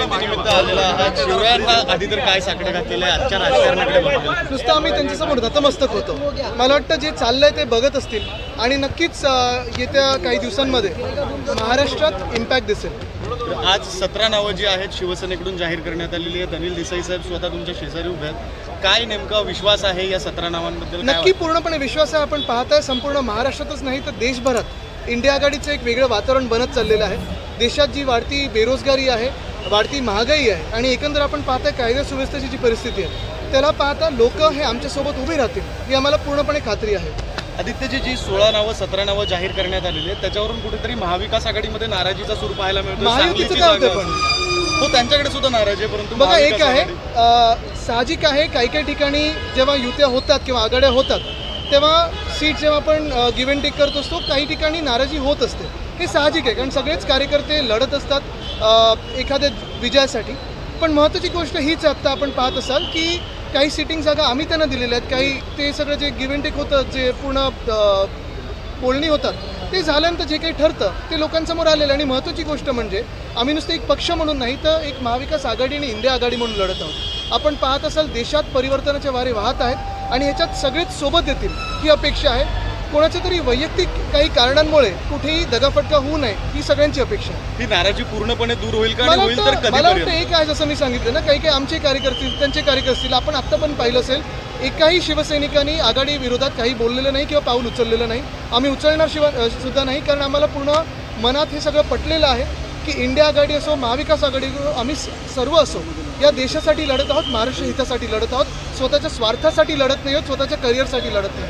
शिवजयंतीनिमित्त आलेला आहात. शिवरायांना आधी तर काय साकडं घातलेलं आहे आजच्या राजकारणाकडे बघून? नुसतं आम्ही त्यांच्यासमोर नतमस्तक होतो. मला वाटतं जे चाललंय ते बघत असतील आणि नक्कीच येत्या काही दिवसांमध्ये महाराष्ट्रात इम्पॅक्ट दिसेल. आज 17 नावं जी आहेत शिवसेनेकडून जाहीर करण्यात आलेली आहेत. अनिल देसाई साहेब स्वतः तुमच्या शेजारी उभे आहेत. काय नेमका विश्वास आहे या 17 नावांबद्दल? नक्की पूर्णपणे विश्वास आहे. आपण पाहताय संपूर्ण महाराष्ट्रातच नाही तर देशभरात इंडिया आघाडीचं एक वेगळं वातावरण बनत चाललेलं आहे. देशात जी वाढती बेरोजगारी आहे, वाढती महागाई आहे आणि एकंदर आपण पाहताय कायदा सुव्यवस्थेची जी परिस्थिती आहे त्याला पाहता लोक हे आमच्यासोबत उभे राहतील ही आम्हाला पूर्णपणे खात्री आहे. आदित्यजी जी 16 नावं 17 नावं जाहीर करण्यात आलेली आहेत त्याच्यावरून कुठेतरी महाविकास आघाडीमध्ये नाराजीचा सूर पाहायला मिळतो. महायुतीचं काय होतं पण हो त्यांच्याकडे सुद्धा नाराजी आहे. परंतु बघा एक आहे साहजिक आहे काही काही ठिकाणी जेव्हा युत्या होतात किंवा आघाड्या होतात तेव्हा सीट जेव्हा आपण गिव्ह अँड टेक करत असतो काही ठिकाणी नाराजी होत असते. हे साहजिक आहे कारण सगळेच कार्यकर्ते लढत असतात एखाद्या विजयासाठी. पण महत्त्वाची गोष्ट हीच आत्ता आपण पाहत असाल की काही सिटिंग जागा आम्ही त्यांना दिलेल्या आहेत. काही ते सगळं जे गिव्ह अँड टेक होतं जे पूर्ण बोलणी होतात ते झाल्यानंतर जे काही ठरतं ते लोकांसमोर आलेलं. आणि महत्त्वाची गोष्ट म्हणजे आम्ही नुसतं एक पक्ष म्हणून नाही तर एक महाविकास आघाडी आणि इंडिया आघाडी म्हणून लढत आहोत. आपण पाहत असाल देशात परिवर्तनाचे वारे वाहत आहेत आणि ह्याच्यात सगळेच सोबत येतील ही अपेक्षा आहे. कोणाच्या तरी वैयक्तिक काही कारणांमुळे कुठेही दगाफटका होऊ नये ही सगळ्यांची अपेक्षा आहे. ही नाराजी पूर्णपणे दूर होईल का? मला वाटतं एक आहे जसं मी सांगितलं ना काही काही आमचे कार्यकर्ते त्यांचे कार्यकर्ते आपण आत्ता पण पाहिलं असेल एकाही शिवसैनिकांनी आघाडी विरोधात काही बोललेलं नाही किंवा पाऊल उचललेलं नाही. आम्ही उचलणार सुद्धा नाही कारण आम्हाला पूर्ण मनात हे सगळं पटलेलं आहे की इंडिया आघाडी असो महाविकास आघाडी आम्ही सर्व असो या देशासाठी लढत आहोत, महाराष्ट्र हितासाठी लढत आहोत. स्वतःच्या स्वार्थासाठी लढत नाही आहोत, स्वतःच्या करिअरसाठी लढत नाही.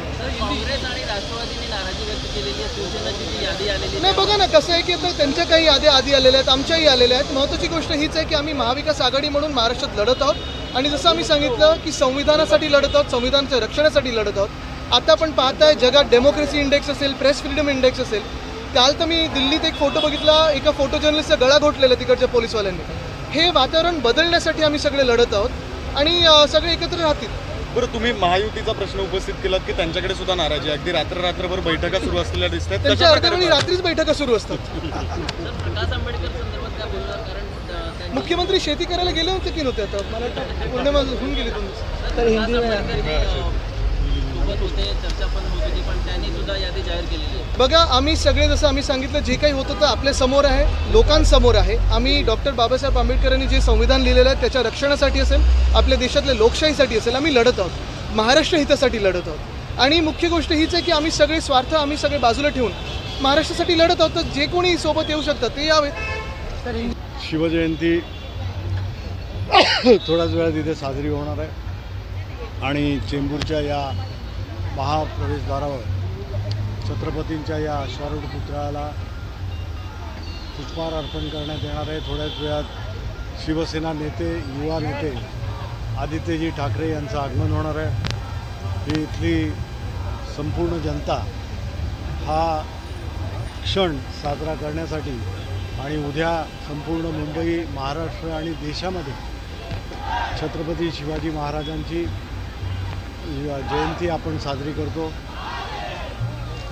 नाही बघा ना कसं आहे की आता त्यांच्या काही याद्या आधी आलेल्या आहेत आमच्याही आलेल्या आहेत. महत्त्वाची गोष्ट हीच आहे की आम्ही महाविकास आघाडी म्हणून महाराष्ट्रात लढत आहोत आणि जसं आम्ही सांगितलं की संविधानासाठी लढत आहोत, संविधानाच्या रक्षणासाठी लढत आहोत. आता आपण पाहताय जगात डेमोक्रेसी इंडेक्स असेल, प्रेस फ्रीडम इंडेक्स असेल. काल तर मी दिल्लीत एक फोटो बघितला एका फोटो जर्नलिस्टचा गळा घोटलेला तिकडच्या पोलिसवाल्यांनी. हे वातावरण बदलण्यासाठी आम्ही सगळे लढत आहोत आणि सगळे एकत्र राहतील. बरं तुम्ही महायुतीचा प्रश्न उपस्थित केलात की त्यांच्याकडे सुद्धा नाराजी आहे. अगदी रात्रभर बैठका सुरू असलेल्या दिसतात. त्यांच्या अर्ध्यावेळी रात्रीच बैठका सुरू असतात. मुख्यमंत्री शेती करायला गेले होते की नव्हते? आता मला वाटतं पौर्णिमा होऊन गेली तुम्ही तर हिंदी बघा आम्ही सगळे जसं आम्ही सांगितलं जे काही होतं तर आपल्या समोर आहे, लोकांसमोर आहे. आम्ही डॉक्टर बाबासाहेब आंबेडकरांनी जे संविधान लिहिलेलं आहे त्याच्या रक्षणासाठी असेल, आपल्या देशातल्या लोकशाहीसाठी असेल आम्ही लढत आहोत, महाराष्ट्र हितासाठी लढत आहोत. आणि मुख्य गोष्ट हीच आहे की आम्ही सगळे स्वार्थ आम्ही सगळे बाजूला ठेवून महाराष्ट्रासाठी लढत आहोत. तर जे कोणी सोबत येऊ शकतात ते यावेत. शिवजयंती थोड्याच वेळात इथे साजरी होणार आहे आणि चेंबूरच्या या महाप्रवेशद्वारावर छत्रपतींच्या या अश्वारूढ पुतळ्याला पुष्पहार अर्पण करण्यात येणार आहे. थोड्याच वेळात शिवसेना नेते, युवा नेते आदित्यजी ठाकरे यांचं आगमन होणार आहे. ही इथली संपूर्ण जनता हा क्षण साजरा करण्यासाठी आणि उद्या संपूर्ण मुंबई, महाराष्ट्र आणि देशामध्ये छत्रपती शिवाजी महाराजांची जयंती आपण साजरी करतो.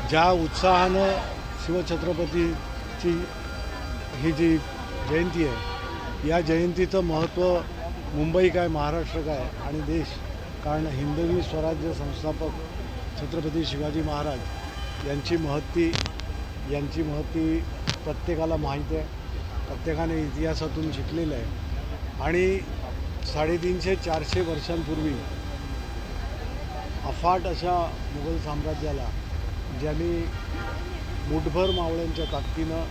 ज्या उत्साहानं शिवछत्रपतीची ही जी जयंती आहे या जयंतीचं महत्त्व मुंबई काय, महाराष्ट्र काय आणि देश. कारण हिंदवी स्वराज्य संस्थापक छत्रपती शिवाजी महाराज यांची महती प्रत्येकाला माहीत आहे, प्रत्येकाने इतिहासातून शिकलेलं आहे. आणि 350-400 वर्षांपूर्वी अफाट अशा मुघल साम्राज्याला ज्यांनी मुठभर मावळ्यांच्या ताकदीनं,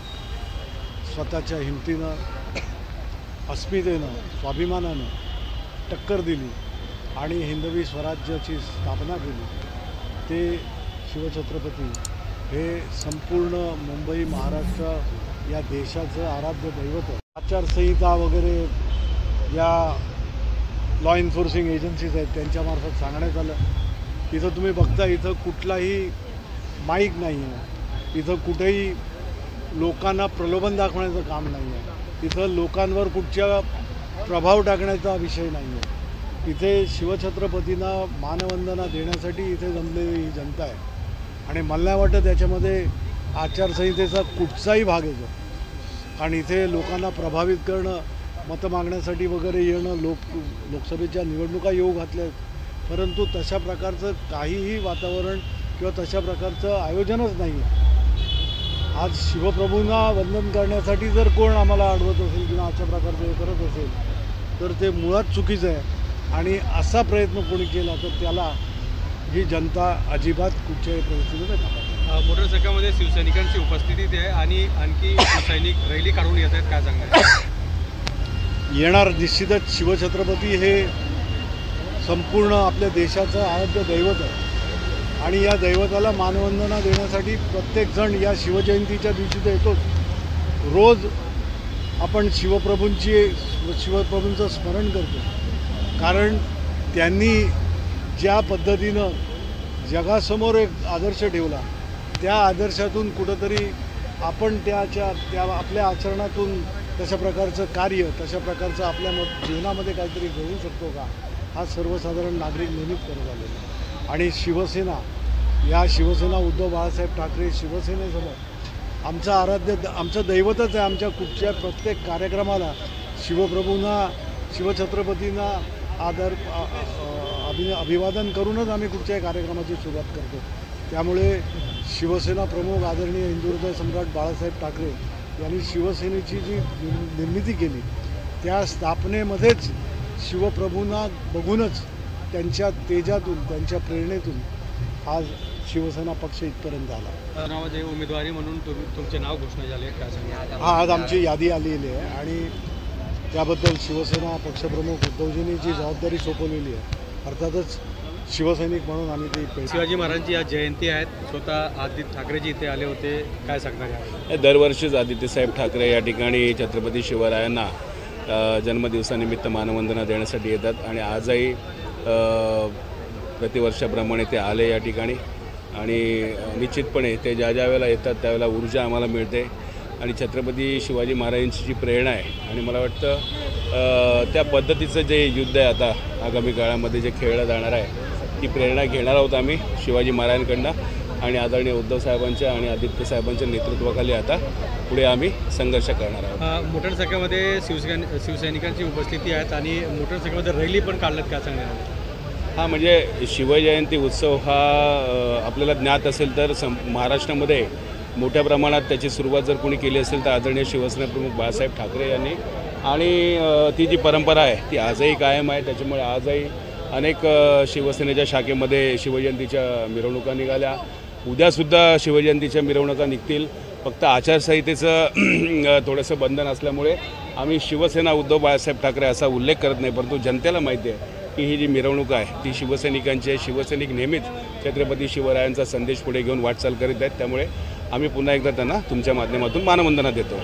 स्वतःच्या हिमतीनं, अस्मितेनं, स्वाभिमानानं टक्कर दिली आणि हिंदवी स्वराज्याची स्थापना केली ते शिवछत्रपती हे संपूर्ण मुंबई, महाराष्ट्र या देशाचं आराध्य दैवत आहे. आचारसंहिता वगैरे या लॉ एन्फोर्सिंग एजन्सीज आहेत त्यांच्यामार्फत सांगण्यात आलं. इथं तुम्ही बघता इथं कुठलाही माईक नाही आहे, इथं कुठेही लोकांना प्रलोभन दाखवण्याचं काम नाही आहे, इथं लोकांवर कुठच्या प्रभाव टाकण्याचा विषय नाही आहे. इथे शिवछत्रपतींना मानवंदना देण्यासाठी इथे जमलेली ही जनता आहे. आणि मला नाही वाटतं त्याच्यामध्ये आचारसंहितेचा कुठचाही भाग येतो. कारण इथे लोकांना प्रभावित करणं मतं मागण्यासाठी वगैरे येणं, लोकसभेच्या निवडणुका येऊ घातल्या, परंतु तशा प्रकारचं काहीही वातावरण किंवा तशा प्रकारचं आयोजनच नाही. आज शिवप्रभूंना वंदन करण्यासाठी जर कोण आम्हाला अडवत असेल किंवा अशा प्रकारचं हे करत असेल तर ते मुळात चुकीचं आहे. आणि असा प्रयत्न कोणी केला तर त्याला ही जनता अजिबात कुठच्याही परिस्थितीमध्ये नाकारते. मोटरसायकलमध्ये शिवसैनिकांची उपस्थिती आहे आणि आणखी शिवसैनिक रॅली काढून येत आहेत, काय सांगणार? येणार निश्चितच. शिवछत्रपती हे संपूर्ण आपल्या देशाचं आराध्य दैवत आहे आणि या दैवताला मानवंदना देण्यासाठी प्रत्येकजण या शिवजयंतीच्या दिवशी तर येतोच. रोज आपण शिवप्रभूंचं स्मरण करतो, कारण त्यांनी ज्या पद्धतीनं जगासमोर एक आदर्श ठेवला, त्या आदर्शातून कुठंतरी आपण त्या आपल्या आचरणातून तशा प्रकारचं कार्य, तशा प्रकारचं आपल्या जीवनामध्ये काहीतरी घडवू शकतो का, हा सर्वसाधारण नागरिक नेहमीच करत आलेला आहे. आणि शिवसेना उद्धव बाळासाहेब ठाकरे शिवसेनेसमोर आमचं दैवतच आहे. आमच्या कुठच्या प्रत्येक कार्यक्रमाला शिवछत्रपतींना अभिवादन करूनच आम्ही कुठच्याही कार्यक्रमाची सुरुवात करतो. त्यामुळे शिवसेना प्रमुख आदरणीय हिंदुहृदय सम्राट बाळासाहेब ठाकरे यांनी शिवसेनेची जी निर्मिती केली, त्या स्थापनेमध्येच शिवप्रभूंना बघूनच, त्यांच्या तेजातून, त्यांच्या प्रेरणेतून आज शिवसेना पक्ष इथपर्यंत आला. नावाचे उमेदवारी म्हणून तुमचे नाव घोषणा झाले, काय सांगणार? आज आमची यादी आलेली आहे आणि त्याबद्दल शिवसेना पक्षप्रमुख उद्धवजींनी जी जबाबदारी सोपवलेली आहे, अर्थातच शिवसैनिक म्हणून आम्ही ती. शिवाजी महाराजांची आज जयंती आहे, स्वतः आदित्य ठाकरेजी इथे आले होते, काय सांगणार यावर? दरवर्षीच आदित्यसाहेब ठाकरे या ठिकाणी छत्रपती शिवरायांना जन्मदिवसानिमित्त मानवंदना देण्यासाठी येतात आणि आजही प्रतिवर्षाप्रमाणे ते आले या ठिकाणी. आणि निश्चितपणे ते ज्या वेळेला येतात त्यावेळेला ऊर्जा आम्हाला मिळते आणि छत्रपती शिवाजी महाराजांची जी प्रेरणा आहे आणि मला वाटतं त्या पद्धतीचं जे युद्ध आहे आता आगामी काळामध्ये जे खेळलं जाणार आहे, ती प्रेरणा घेणार आहोत आम्ही शिवाजी महाराजांकडनं आणि आदरणीय उद्धव साहेबांच्या आणि आदित्य साहेबांच्या नेतृत्वाखाली आता पुढे आम्ही संघर्ष करणार आहोत. मोटरसायकलमध्ये शिवसैनिकांची उपस्थिती आहेत आणि मोटरसायकलमध्ये रॅली पण काढल्यात, काय सांगणार? हा, म्हणजे शिवजयंती उत्सव हा आपल्याला ज्ञात असेल तर महाराष्ट्रामध्ये मोठ्या प्रमाणात त्याची सुरुवात जर कोणी केली असेल तर आदरणीय शिवसेना प्रमुख बाळासाहेब ठाकरे यांनी. आणि ती जी परंपरा आहे ती आजही कायम आहे. त्याच्यामुळे आजही अनेक शिवसेनेच्या शाखेमध्ये शिवजयंतीच्या मिरवणुका निघाल्या. उद्यासुद्धा शिवजयंतीच्या मिरवणुका निघतील. फक्त आचारसंहितेचं थोडंसं बंधन असल्यामुळे आम्ही शिवसेना उद्धव बाळासाहेब ठाकरे असा उल्लेख करत नाही, परंतु जनतेला माहिती आहे की ही जी मिरवणूक आहे ती शिवसैनिकांची आहे. शिवसैनिक नेहमीच छत्रपती शिवरायांचा संदेश पुढे घेऊन वाटचाल करीत आहेत. त्यामुळे आम्ही पुन्हा एकदा त्यांना तुमच्या माध्यमातून मानवंदना देतो.